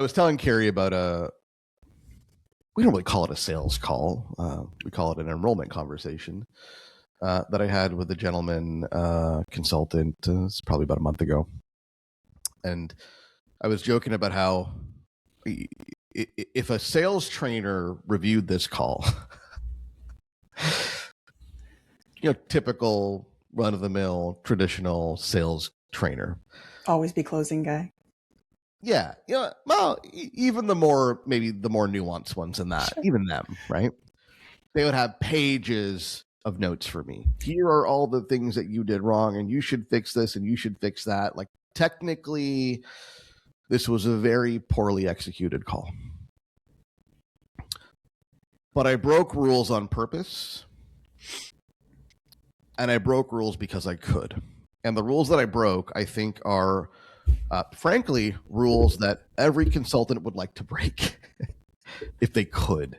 I was telling Carrie about we don't really call it a sales call. We call it an enrollment conversation that I had with a gentleman consultant. It's probably about a month ago. And I was joking about how if a sales trainer reviewed this call, typical run-of-the-mill traditional sales trainer, always be closing guy. Yeah, well, even the more nuanced ones than that, sure. Even them, right? They would have pages of notes for me. Here are all the things that you did wrong, and you should fix this, and you should fix that. Like, technically, this was a very poorly executed call. But I broke rules on purpose, and I broke rules because I could. And the rules that I broke, I think, are frankly, rules that every consultant would like to break if they could,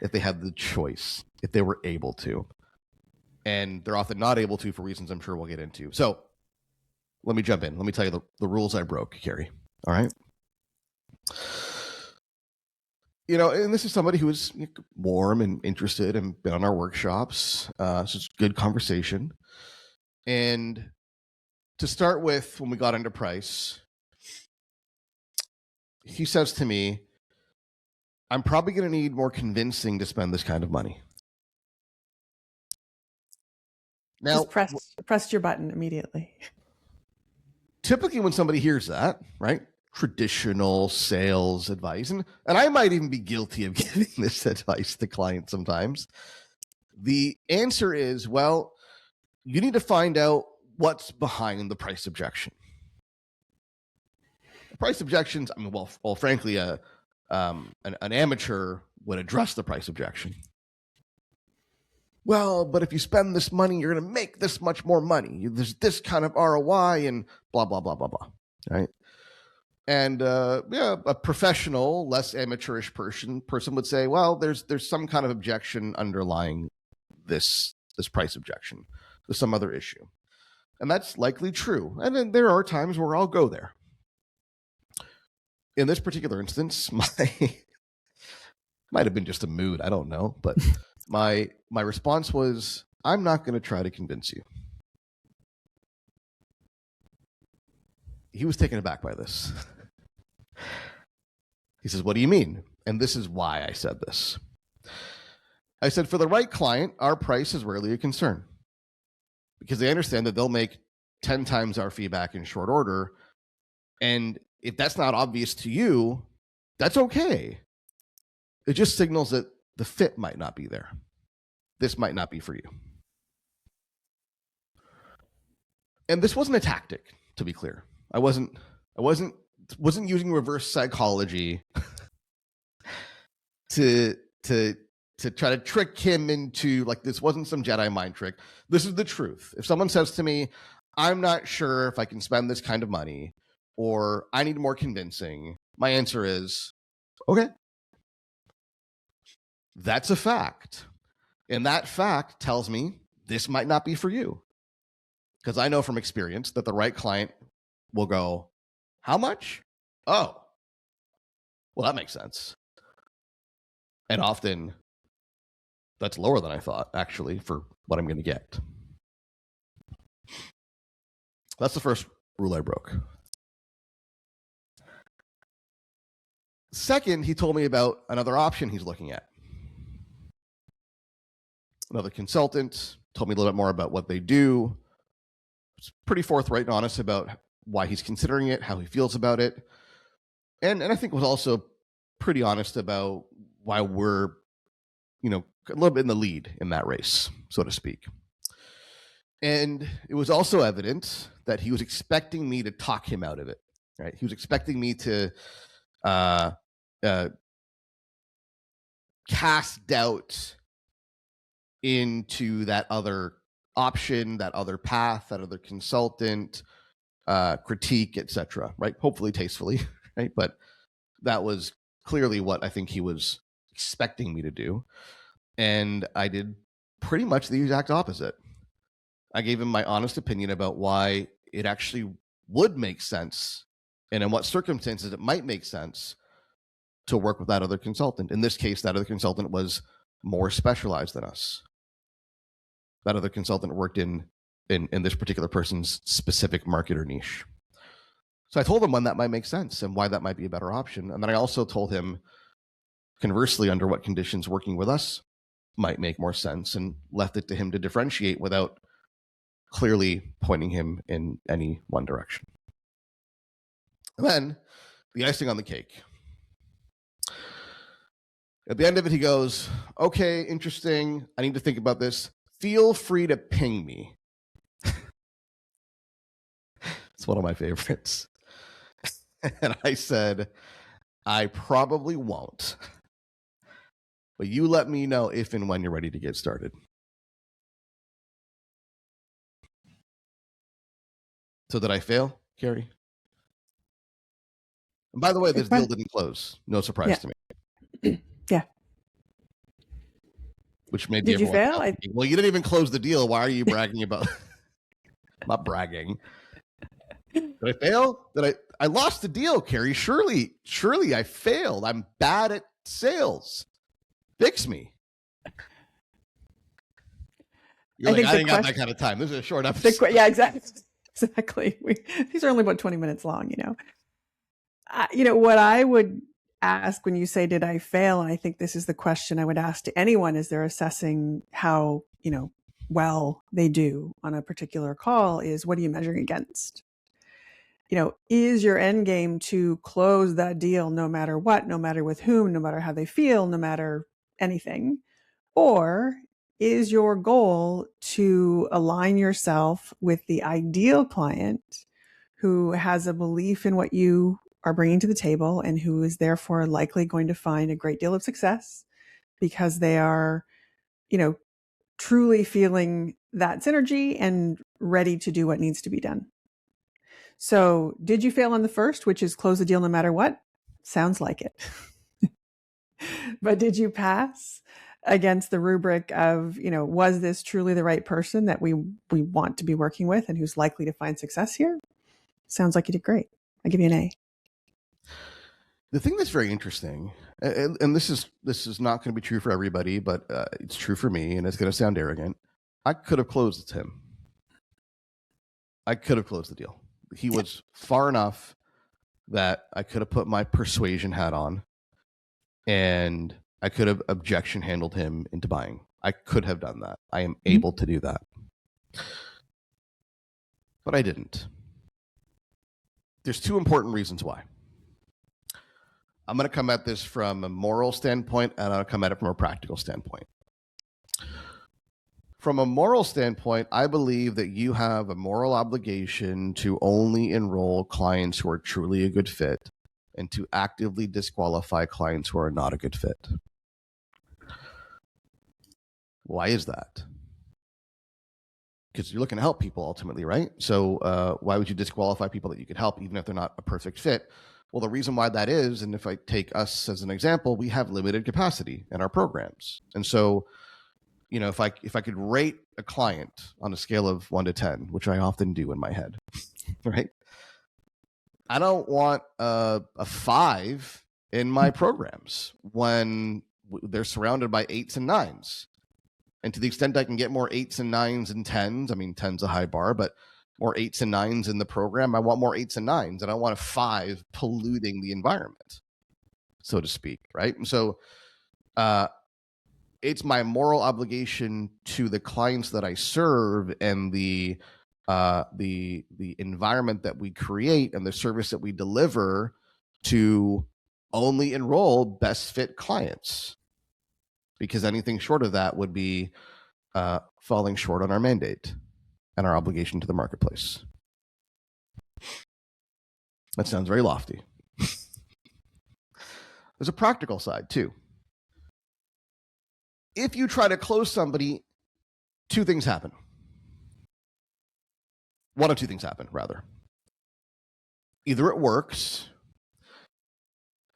if they had the choice, if they were able to. And they're often not able to for reasons I'm sure we'll get into. So let me jump in. Let me tell you the rules I broke, Carrie. All right. And this is somebody who was warm and interested and been on our workshops. So it's good conversation. And to start with, when we got into price, he says to me, I'm probably going to need more convincing to spend this kind of money. Now, just pressed your button immediately. Typically when somebody hears that, right, traditional sales advice, and I might even be guilty of giving this advice to clients sometimes, the answer is, well, you need to find out what's behind the price objection. The price objections, I mean, well, frankly, an amateur would address the price objection. Well, but if you spend this money, you're going to make this much more money. There's this kind of ROI and blah, blah, blah, blah, blah, right? And a professional, less amateurish person would say, well, there's some kind of objection underlying this price objection. There's some other issue. And that's likely true. And then there are times where I'll go there. In this particular instance, might have been just a mood. I don't know. But my response was, I'm not going to try to convince you. He was taken aback by this. He says, what do you mean? And this is why I said this. I said, for the right client, our price is rarely a concern, because they understand that they'll make 10 times our feedback in short order. And if that's not obvious to you, that's okay. It just signals that the fit might not be there. This might not be for you. And this wasn't a tactic, to be clear. I wasn't using reverse psychology to try to trick him into, like, this wasn't some Jedi mind trick. This is the truth. If someone says to me, I'm not sure if I can spend this kind of money, or I need more convincing, my answer is, okay. That's a fact. And that fact tells me this might not be for you. Because I know from experience that the right client will go, how much? Oh, well, that makes sense. And often that's lower than I thought, actually, for what I'm going to get. That's the first rule I broke. Second, he told me about another option he's looking at. Another consultant told me a little bit more about what they do. It's pretty forthright and honest about why he's considering it, how he feels about it. And I think was also pretty honest about why we're, a little bit in the lead in that race, so to speak. And it was also evident that he was expecting me to talk him out of it, right? He was expecting me to cast doubt into that other option, that other path, that other consultant, critique, etc. Right? Hopefully tastefully, right? But that was clearly what I think he was expecting me to do. And I did pretty much the exact opposite. I gave him my honest opinion about why it actually would make sense, and in what circumstances it might make sense to work with that other consultant. In this case, that other consultant was more specialized than us. That other consultant worked in this particular person's specific market or niche. So I told him when that might make sense and why that might be a better option. And then I also told him, conversely, under what conditions working with us might make more sense, and left it to him to differentiate without clearly pointing him in any one direction. And then the icing on the cake. At the end of it, he goes, okay, interesting. I need to think about this. Feel free to ping me. It's one of my favorites. And I said, I probably won't. But you let me know if and when you're ready to get started. So did I fail, Carrie? And by the way, this deal didn't close. No surprise to me. Yeah. Which made Did you fail? Well, you didn't even close the deal. Why are you bragging about? I'm not bragging. Did I fail? I lost the deal, Carrie? Surely I failed. I'm bad at sales. Fix me. You're like, I ain't got that kind of time. This is a short episode. Yeah, exactly. These are only about 20 minutes long, what I would ask when you say, did I fail? And I think this is the question I would ask to anyone as they're assessing how, well they do on a particular call is, what are you measuring against? Is your end game to close that deal no matter what, no matter with whom, no matter how they feel, no matter anything? Or is your goal to align yourself with the ideal client who has a belief in what you are bringing to the table and who is therefore likely going to find a great deal of success because they are, truly feeling that synergy and ready to do what needs to be done? So did you fail on the first, which is close the deal no matter what? Sounds like it. But did you pass against the rubric of, was this truly the right person that we want to be working with and who's likely to find success here? Sounds like you did great. I give you an A. The thing that's very interesting, and this is not going to be true for everybody, but it's true for me, and it's going to sound arrogant. I could have closed him. I could have closed the deal. He was far enough that I could have put my persuasion hat on, and I could have objection handled him into buying. I could have done that. I am able to do that. But I didn't. There's two important reasons why. I'm going to come at this from a moral standpoint, and I'll come at it from a practical standpoint. From a moral standpoint, I believe that you have a moral obligation to only enroll clients who are truly a good fit and to actively disqualify clients who are not a good fit. Why is that? Because you're looking to help people ultimately, right? So why would you disqualify people that you could help even if they're not a perfect fit? Well, the reason why that is, and if I take us as an example, we have limited capacity in our programs. And so, if I could rate a client on a scale of 1 to 10, which I often do in my head, right? I don't want a 5 in my programs when they're surrounded by 8s and 9s. And to the extent I can get more 8s and 9s and 10s, I mean, 10's a high bar, but more 8s and 9s in the program, I want more 8s and 9s. And I want a 5 polluting the environment, so to speak, right? And so it's my moral obligation to the clients that I serve and the environment that we create and the service that we deliver to only enroll best fit clients, because anything short of that would be falling short on our mandate and our obligation to the marketplace. That sounds very lofty. There's a practical side too. If you try to close somebody, 2 things happen. 1 of 2 things happen, rather. Either it works,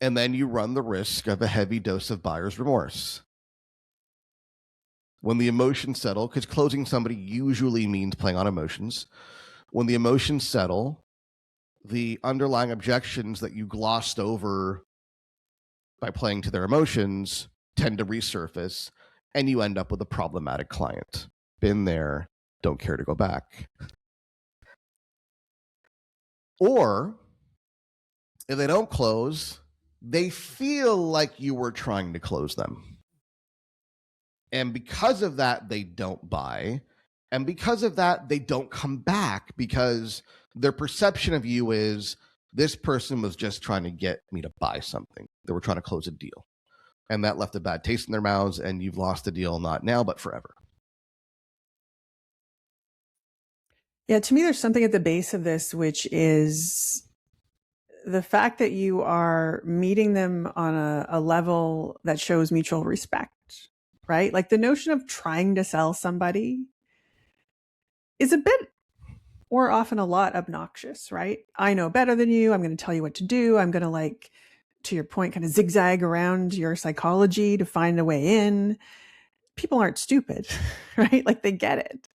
and then you run the risk of a heavy dose of buyer's remorse. When the emotions settle, because closing somebody usually means playing on emotions. When the emotions settle, the underlying objections that you glossed over by playing to their emotions, tend to resurface, and you end up with a problematic client. Been there, don't care to go back. Or if they don't close, they feel like you were trying to close them. And because of that, they don't buy. And because of that, they don't come back because their perception of you is this person was just trying to get me to buy something. They were trying to close a deal. And that left a bad taste in their mouths, and you've lost the deal, not now, but forever. Yeah, to me, there's something at the base of this, which is the fact that you are meeting them on a level that shows mutual respect, right? Like the notion of trying to sell somebody is a bit, or often a lot, obnoxious, right? I know better than you. I'm going to tell you what to do. I'm going to, like, to your point, kind of zigzag around your psychology to find a way in. People aren't stupid, right? Like they get it.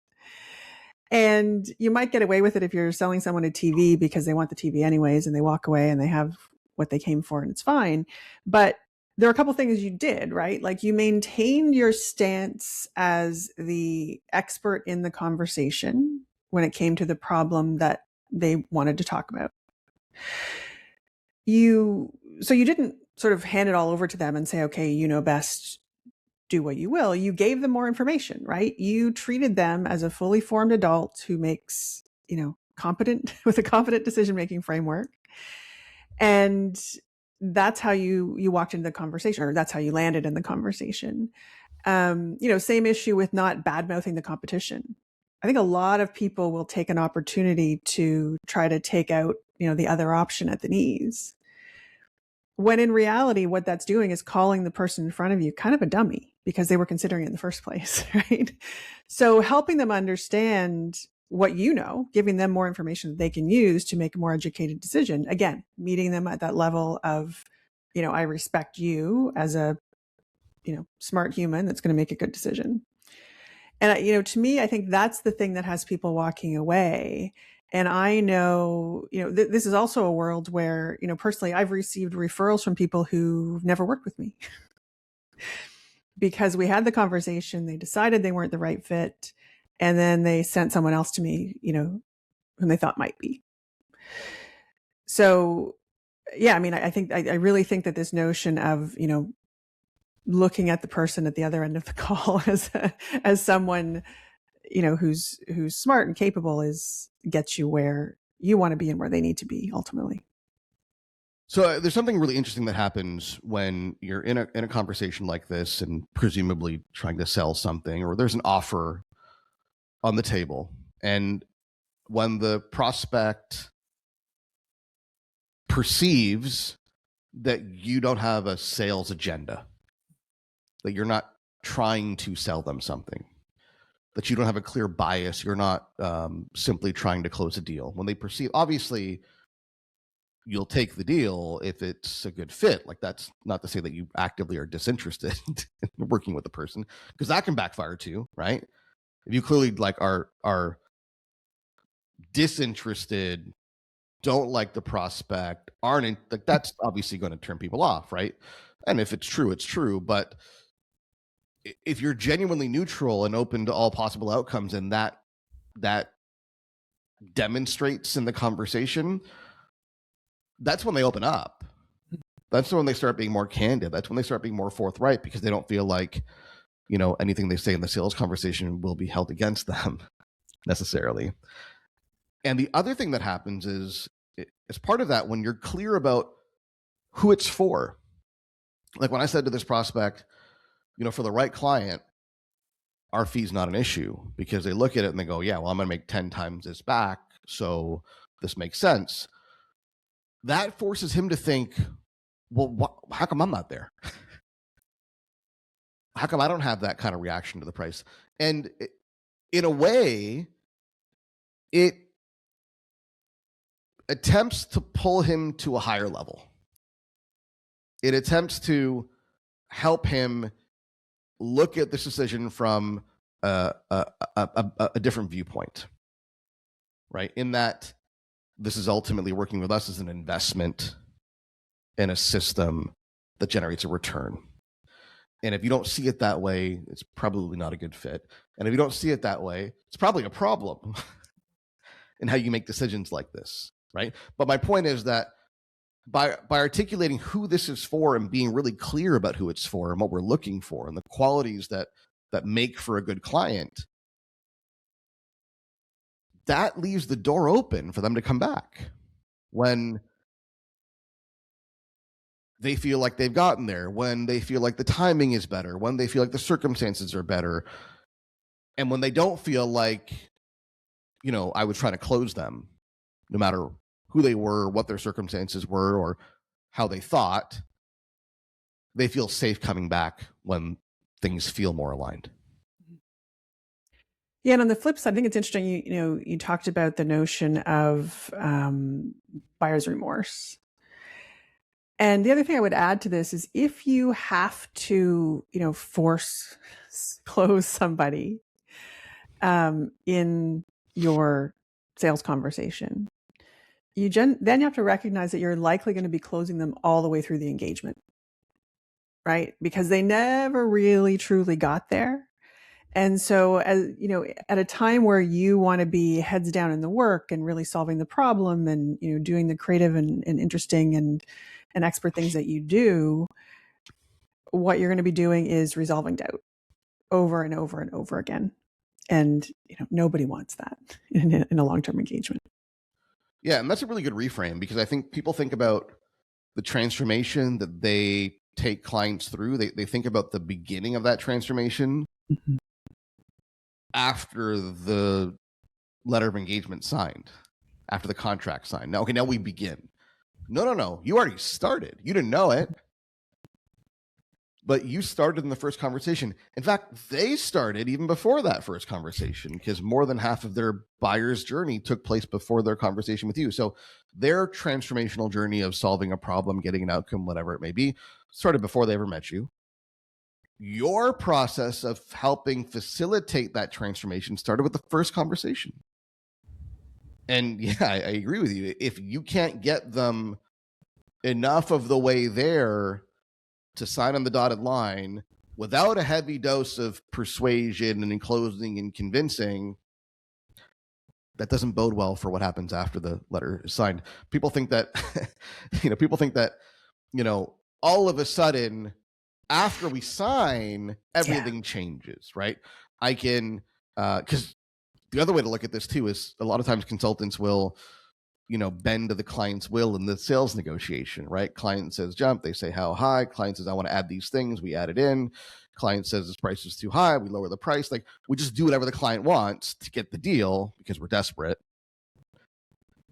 And you might get away with it if you're selling someone a TV because they want the TV anyways, and they walk away and they have what they came for and it's fine. But there are a couple things you did, right? Like you maintained your stance as the expert in the conversation when it came to the problem that they wanted to talk about. So you didn't sort of hand it all over to them and say, okay, you know best, do what you will. You gave them more information, right? You treated them as a fully formed adult who makes, competent with a competent decision-making framework. And that's how you walked into the conversation, or that's how you landed in the conversation. Same issue with not bad-mouthing the competition. I think a lot of people will take an opportunity to try to take out, the other option at the knees. When in reality, what that's doing is calling the person in front of you kind of a dummy because they were considering it in the first place, right? So helping them understand what giving them more information that they can use to make a more educated decision. Again, meeting them at that level of, I respect you as a, smart human that's going to make a good decision. And, to me, I think that's the thing that has people walking away. And I know, this is also a world where, personally, I've received referrals from people who've never worked with me because we had the conversation, they decided they weren't the right fit, and then they sent someone else to me, whom they thought might be. So, yeah, I mean, I really think that this notion of, looking at the person at the other end of the call as someone, who's smart and capable gets you where you want to be and where they need to be ultimately. So there's something really interesting that happens when you're in a conversation like this and presumably trying to sell something, or there's an offer on the table. And when the prospect perceives that you don't have a sales agenda, that you're not trying to sell them something, that you don't have a clear bias, you're not simply trying to close a deal. When they perceive, obviously, you'll take the deal if it's a good fit. Like, that's not to say that you actively are disinterested in working with the person, because that can backfire too, right? If you clearly are disinterested, don't like the prospect, that's obviously going to turn people off, right? And if it's true, it's true. But if you're genuinely neutral and open to all possible outcomes, and that demonstrates in the conversation, that's when they open up. That's when they start being more candid. That's when they start being more forthright, because they don't feel like, anything they say in the sales conversation will be held against them necessarily. And the other thing that happens is, as part of that, when you're clear about who it's for, like when I said to this prospect, for the right client, our fee's not an issue, because they look at it and they go, yeah, well, I'm going to make 10 times this back, so this makes sense. That forces him to think, well, how come I'm not there? How come I don't have that kind of reaction to the price? And in a way, it attempts to pull him to a higher level. It attempts to help him look at this decision from a different viewpoint, right? In that this is ultimately working with us as an investment in a system that generates a return. And if you don't see it that way, it's probably not a good fit. And if you don't see it that way, it's probably a problem in how you make decisions like this, right? But my point is that by articulating who this is for and being really clear about who it's for and what we're looking for and the qualities that make for a good client, that leaves the door open for them to come back when they feel like they've gotten there, when they feel like the timing is better, when they feel like the circumstances are better, and when they don't feel like, I was trying to close them, no matter who they were, what their circumstances were, or how they thought, they feel safe coming back when things feel more aligned. Yeah, and on the flip side, I think it's interesting. You talked about the notion of buyer's remorse, and the other thing I would add to this is if you have to, force close somebody in your sales conversation, then you have to recognize that you're likely going to be closing them all the way through the engagement, right? Because they never really truly got there. And so, as at a time where you want to be heads down in the work and really solving the problem and, doing the creative and interesting and expert things that you do, what you're going to be doing is resolving doubt over and over and over again. And, nobody wants that in a long-term engagement. Yeah, and that's a really good reframe because I think people think about the transformation that they take clients through. They think about the beginning of that transformation after the letter of engagement signed, after the contract signed. Now we begin. No. You already started. You didn't know it, but you started in the first conversation. In fact, they started even before that first conversation because more than half of their buyer's journey took place before their conversation with you. So their transformational journey of solving a problem, getting an outcome, whatever it may be, started before they ever met you. Your process of helping facilitate that transformation started with the first conversation. And yeah, I agree with you. If you can't get them enough of the way there to sign on the dotted line without a heavy dose of persuasion and enclosing and convincing, that doesn't bode well for what happens after the letter is signed. People think that, all of a sudden, after we sign, everything changes, right? I can, because the other way to look at this too is a lot of times consultants will, bend to the client's will in the sales negotiation, right? Client says jump, they say how high. Client says I want to add these things, we add it in. Client says this price is too high, we lower the price. Like we just do whatever the client wants to get the deal because we're desperate.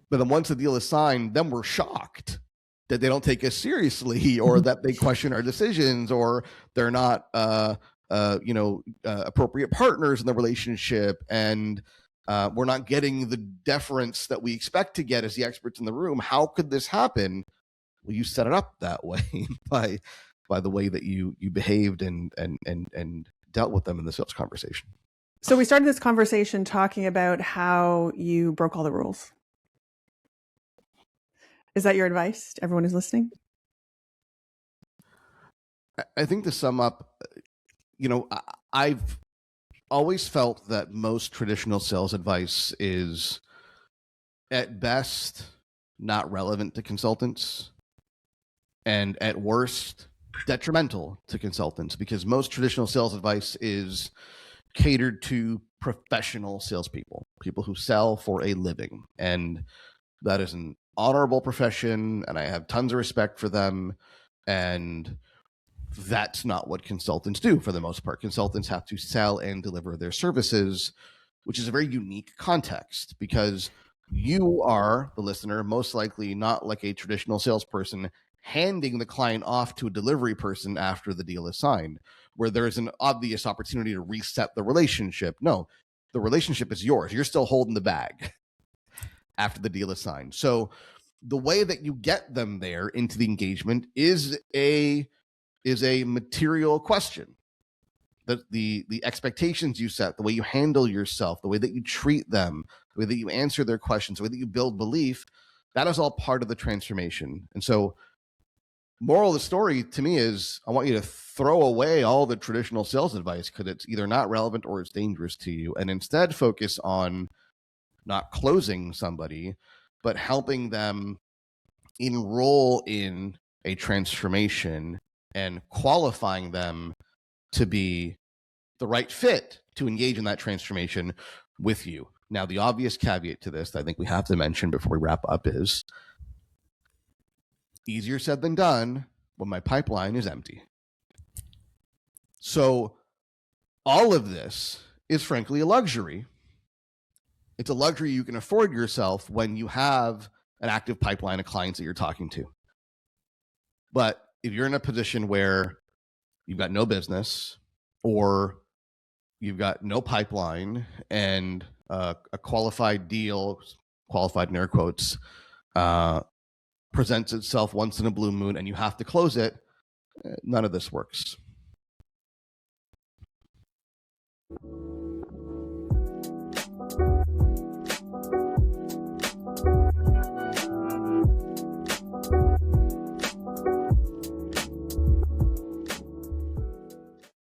But then once the deal is signed, then we're shocked that they don't take us seriously or that they question our decisions or they're not appropriate partners in the relationship and we're not getting the deference that we expect to get as the experts in the room. How could this happen? Well, you set it up that way by the way that you behaved and dealt with them in the sales conversation. So we started this conversation talking about how you broke all the rules. Is that your advice to everyone who's listening? I think to sum up, I've always felt that most traditional sales advice is at best not relevant to consultants and at worst detrimental to consultants because most traditional sales advice is catered to professional salespeople, people who sell for a living. And that is an honorable profession and I have tons of respect for them. And that's not what consultants do for the most part. Consultants have to sell and deliver their services, which is a very unique context because you are, the listener, most likely not like a traditional salesperson handing the client off to a delivery person after the deal is signed, where there's an obvious opportunity to reset the relationship. No, the relationship is yours. You're still holding the bag after the deal is signed. So the way that you get them there into the engagement is a material question. The expectations you set, the way you handle yourself, the way that you treat them, the way that you answer their questions, the way that you build belief, that is all part of the transformation. And so Moral of the story to me is I want you to throw away all the traditional sales advice because it's either not relevant or it's dangerous to you, and instead focus on not closing somebody, but helping them enroll in a transformation and qualifying them to be the right fit to engage in that transformation with you. Now, the obvious caveat to this that I think we have to mention before we wrap up is easier said than done when my pipeline is empty. So all of this is frankly a luxury. It's a luxury you can afford yourself when you have an active pipeline of clients that you're talking to. But if you're in a position where you've got no business or you've got no pipeline and a qualified deal, qualified in air quotes, presents itself once in a blue moon and you have to close it, none of this works.